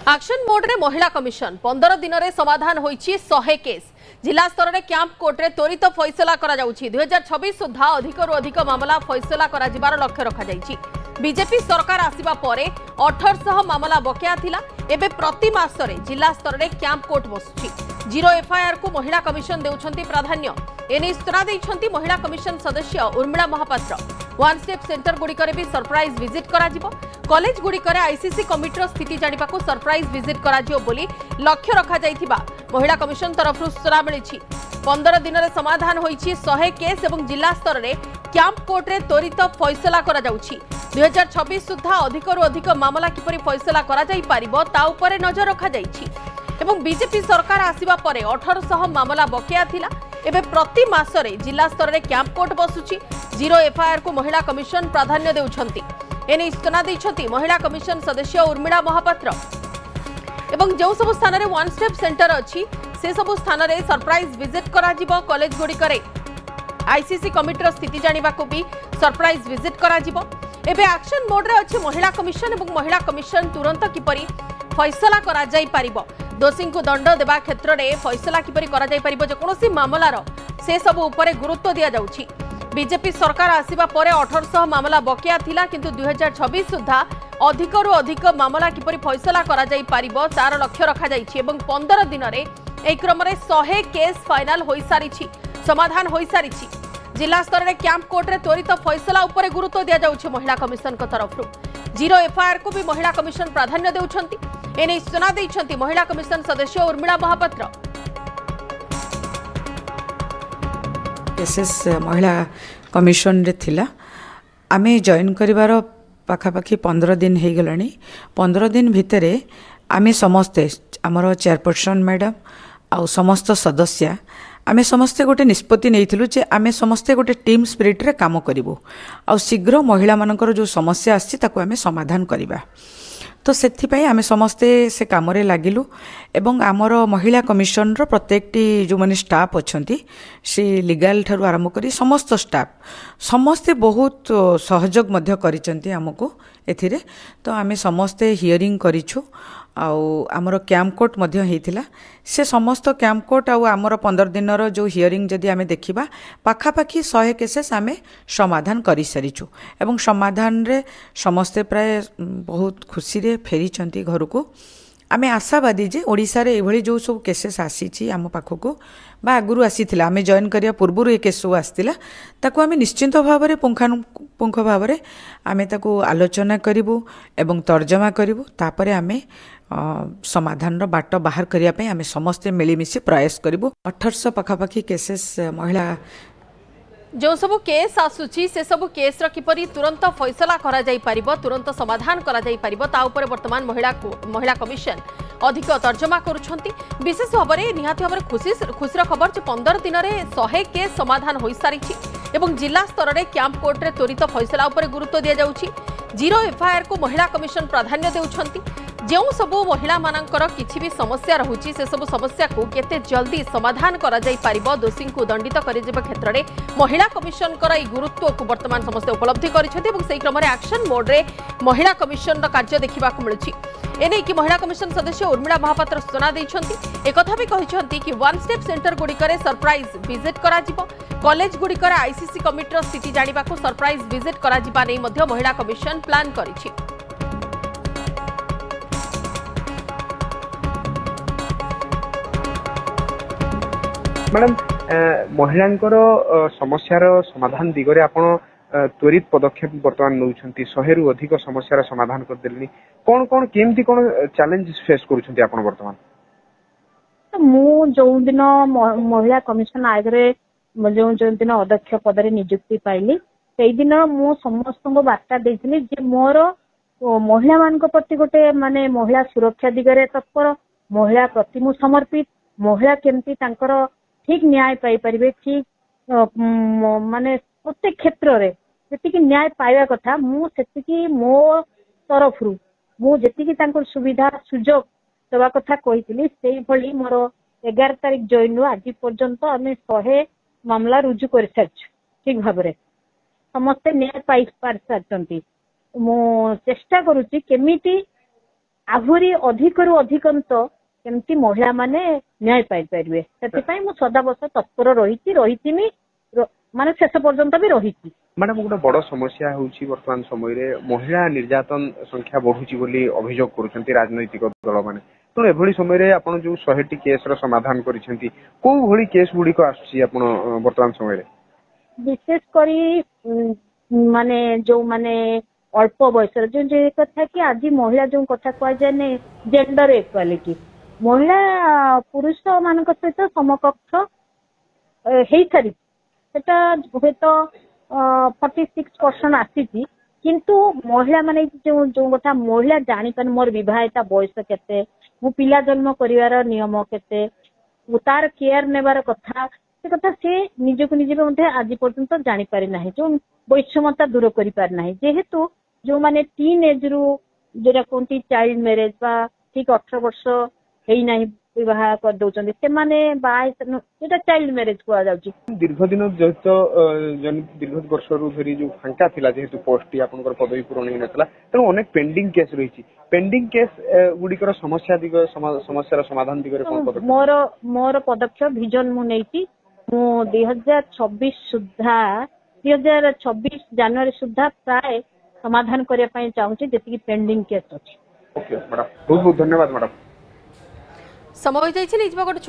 Action mode रे महिला commission 15 दिन रे समाधान होईची 100 केस जिला स्तर रे कैंप कोर्ट रे त्वरित फैसला करा जाउची 2026 सुधा अधिक रु अधिक मामला फैसला करा जिबार लक्ष्य रखा जाइची। बीजेपी सरकार आसीबा परे 1800 मामला बकेया थिला एबे प्रति मास रे जिला स्तर रे कैंप कोर्ट बसुची। जीरो एफआईआर को महिला कमिशन देउछंती प्राधान्य एने सूचना देइछंती महिला कमिशन सदस्य Urmila Mahapatra. One stop centre गुड़िकर भी सरप्राइज विजिट करा जिवो। कॉलेज गुड़िकर आईसीसी कमिटीर स्थिति जानिबा को सरप्राइज विजिट करा जिवो बोली लक्ष्य रखा जाइथिबा महिला कमिशन तरफ सूचना मिलिछि। 15 दिन रे समाधान होईछि 100 केस एवं जिला स्तर रे कैंप कोर्ट रे त्वरित फैसला करा जाउछि। 2026 सुधा अधिक रु अधिक मामला किपरि फैसला करा जाई पारिबो ता उपरे नजर रखा जाइछि एवं बीजेपी सरकार आसीबा परे 1800 मामला बकेया थिला एबे प्रति मास रे जिला स्तर रे कैंप कोर्ट बसुछि। जीरो एफआईआर को महिला कमिशन प्राधान्य देउछंती एने सूचना दैछंती महिला कमिशन सदस्य उर्मिला महापात्र। एवं जो सब स्थान रे वन स्टेप सेंटर अछि से सब स्थान रे सरप्राइज विजिट करा जिवो। कॉलेज गुडी करे आईसीसी कमिटीर स्थिति जानिबा को भी सरप्राइज विजिट करा जिवो। एबे एक्शन मोड रे अछि महिला कमिशन एवं महिला कमिशन तुरंत किपरि फैसला करा जाई पारिबो। दोषी को दंड देवा क्षेत्र में फैसला किपरि करा जाई पारिबो जेकोसी मामलार से सब उपरे गुरुत्व दिया जाउछि। बीजेपी सरकार आसीबा परे 1800 मामला बकेया थिला किंतु 2026 सुधा अधिक रु अधिक मामला किपरि फैसला करा जाई पारिबो तार लक्ष्य रखा जाइछि एवं 15 दिन रे एई क्रम रे 100 केस फाइनल होई सारिछि समाधान होई सारिछि। जिला स्तर रे कैंप कोर्ट रे त्वरित फैसला उपरे गुरुत्व दिया जाउछि महिला कमिशन को तरफरु। जीरो एफआईआर को भी महिला कमिशन प्राधान्य देउछंती एने सूचना दैछंती महिला कमिशन सदस्य उर्मिला महापात्र। केसेस महिला कमिशन रे थिला आमे जॉइन करिवार पाखापाखी 15 दिन हो गलानी। 15 दिन भितरे आमे समस्ते आमर चेयरपर्सन मैडम आउ समस्त सदस्य आमे समस्ते गोटे निष्पत्ति नैथिलु जे आमे समस्ते गोटे टीम स्पिरिट रे काम करिवु आउ शीघ्र महिला मानकर जो समस्या आछि ताको आमे समाधान करिबा। तो सेथिपाई आमे समस्ते से काम रे लागिलु एवं आमर महिला कमिशन रो प्रत्येकटी जो माने स्टाफ अछंती से लीगल ठारू आरंभ करी समस्त स्टाफ समस्ते बहुत सहयोग मध्य करिसंती हमको एथिरे। तो आमे समस्ते हियरिंग करिछु आउ आमर कैंप कोर्ट मध्य हेतिला से समस्त कैंप कोर्ट आउ आमर 15 दिन रो जो हियरिंग जदि आमे देखिबा पाखापाखी 100 केसेस आमे समाधान करि सरिछु एवं समाधान रे समस्ते प्राय बहुत खुशी रे फेरी चंती घर को। आमे आशावादी जे ओडिसा रे एभली जो सब केसेस आसीची आम पाखको बा आगुरु आसीथिला आमे जॉइन करिया पूर्वरु ए केस सब आस्तिला ताको आमे निश्चित भाव रे पुंखानुपुंख भाव रे आमे ताको आलोचना करिवु एवं तर्जमा करिवु तापरे आमे समाधान रो बाट बाहर करिया पे आमे समस्त मिलीमिशी प्रयास करिवु। 1800 पाखापाखी केसेस महिला जो सब केस आसुची से सब केस रा किपरि तुरंत फैसला करा जाई पारिबो तुरंत समाधान करा जाई पारिबो ता ऊपर वर्तमान महिला कमिशन अधिक तर्जमा करूछंती। विशेष भाव में निहाती भाव खुशीर खबर जे 15 दिन रे 100 केस समाधान होई सारिछि एवं जिला स्तर रे कैंप कोर्ट रे त्वरित फैसला ऊपर गुरुत्व दिया जाउछि। जीरो एफआईआर को महिला कमिशन प्राधान्य देउछंती जो सब महिला मानकर किछि भी समस्या रहुछि से सब समस्या को केते जल्दी समाधान करा जाई पारिबो दोषी को दंडित करिजेबा क्षेत्र में महिला कमिशन कर ई गुरुत्व को वर्तमान समस्त उपलब्धि करिसेंती एवं सेही क्रम रे एक्शन मोड रे महिला कमिशन रो कार्य देखिबा को मिलुछि। एने कि महिला कमिशन सदस्य उर्मिला महापात्र सूचना दैछंती एकथा भी कहिसंती कि वन स्टेप सेंटर गुड़िकर सरप्राइज विजिट करा जिवो। कॉलेज गुड़िकर आईसीसी कमिटीर स्थिति जानिबा को सरप्राइज विजिट करा जिबा नै मध्य महिला कमिशन प्लान करिछि। मैडम महिलांकर समस्यार समाधान दिगरे आपण त्वरित पदक्षेप वर्तमान नौछंती 100 रु अधिक समस्यार समाधान कर देलनी कोन कोन केमती कोन चैलेंज फेस करूछंती आपण वर्तमान। मु जो दिन महिला कमिशन आगरे जो दिन अध्यक्ष पद रे नियुक्ति पाइली सेई दिन मु समस्त को वार्ता देइथिली जे मोर महिला मान को प्रति गोटे माने महिला सुरक्षा दिगरे तत्पर महिला प्रति मु समर्पित महिला केमती तांकर ठीक न्याय पाई परिबे ठीक माने प्रत्येक क्षेत्र रे जेतिकी न्याय पाइबा कथा मु सेतिकी मो तरफरु मु जेतिकी तांकर सुविधा सुजोग देवा कथा कहितली सेही भली मोर 11 तारिख जॉइन रु आज पर्यंत आमे 100 मामला रुजु कर सारछ ठीक भाबरे समस्त न्याय पाई पार सारचंती। मु चेष्टा करूची केमिति ଆହୁରି ଅଧିକରୁ ଅଧିକନ୍ତ କେମିତି ମହିଳା ମାନେ ନ୍ୟାୟ ପାଇପାରିବେ ସେଥିପାଇଁ ମୁଁ ସଦାବର୍ଷ ତତ୍ପର ରହିଥିମି ମାନେ ଶେଷ ପର୍ଯ୍ୟନ୍ତ ବି ରହିଛି। ମ୍ୟାଡାମ ଗୋଟେ ବଡ ସମସ୍ୟା ହେଉଛି ବର୍ତ୍ତମାନ ସମୟରେ ମହିଳା ନିର୍ଯାତନ ସଂଖ୍ୟା ବଢୁଛି ବୋଲି ଅଭିଯୋଗ କରୁଛନ୍ତି ରାଜନୈତିକ ଦଳ ମାନେ। ତେଣୁ ଏଭଳି ସମୟରେ ଆପଣ ଯୋଉ 100ଟି କେସର ସମାଧାନ କରିଛନ୍ତି କୋଉ ଭଳି କେସ୍ ଗୁଡିକ ଆସୁଛି ଆପଣ ବର୍ତ୍ତମାନ ସମୟରେ? ବିଶେଷ କରି ମାନେ ଯୋଉମାନେ ଅଳ୍ପ ବୟସର ଯୋଉ କଥା କି ଆଜି ମହିଳା ଯୋଉ କଥା କୁହାଯାଏନି ଜେଣ୍ଡର ଇକ୍ୱାଲିଟି ମହିଳା ପୁରୁଷ ମାନଙ୍କ ସହିତ ସମକକ୍ଷ ହେଇସାରିଛି ସେଟା ହୁଏତ 46% ଆସିଛି କିନ୍ତୁ ମହିଳା ମାନେ ଯୋଉ କଥା ମହିଳା ଜାଣିପାରୁନି ମୋର ବିବାହିତା ବୟସ କେତେ ମୁଁ ପିଲା ଜନ୍ମ କରିବାର ନିୟମ କେତେ ତାର କେୟାର ନେବାର କଥା ସେ କଥା ସେ ନିଜକୁ ନିଜେ ମଧ୍ୟ ଆଜି ପର୍ଯ୍ୟନ୍ତ ଜାଣିପାରି ନାହିଁ ଯୋଉ ବୈଷମତା ଦୂର କରିପାରି ନାହିଁ ଯେହେତୁ ଯୋଉମାନେ ଟିନ୍ ଏଜ ରୁ ଯୋଉଟା କୁହନ୍ତି ଚାଇଲ୍ଡ ମ୍ୟାରେଜ ବା ଠିକ 18 ବର୍ଷ ହେଇନାହିଁ ବିବାହ କରିଦଉଛନ୍ତି ସେମାନେ ବାହା ଯୋଉଟା ଚାଇଲ୍ଡ ମ୍ୟାରେଜ କୁହାଯାଉଛି। ଦୀର୍ଘ ଦିନ ଯେହେତୁ ଦୀର୍ଘ ବର୍ଷରୁ ଧରି ଯୋଉ ଫାଙ୍କା ଥିଲା ଯେହେତୁ ପୋଷ୍ଟଟି ଆପଣଙ୍କର ପଦବୀ ପୂରଣ ହେଇନଥିଲା ତେଣୁ ଅନେକ ପେଣ୍ଡିଂ କେସ୍ ରହିଛି ପେଣ୍ଡିଂ କେସ୍ ଗୁଡିକର ସମସ୍ୟାର ସମାଧାନ ଦିଗରେ କଣ ପଦକ୍ଷେପ? ମୋର ପଦକ୍ଷେପ ଭିଜନ ମୁଁ ନେଇଛି ମୁଁ 2026 ଜାନୁଆରୀ ସୁଦ୍ଧା ପ୍ରାୟ ସମାଧାନ କରିବା ପାଇଁ ଚାହୁଁଛି ଯେତିକି ପେଣ୍ଡିଂ କେସ୍ ଅଛି। ଓକେ ମ୍ୟାଡାମ ବହୁତ ବହୁତ ଧନ୍ୟବାଦ ମ୍ୟାଡାମ। ସମୟ ହୋଇଯାଇଛି। ଗୋଟେ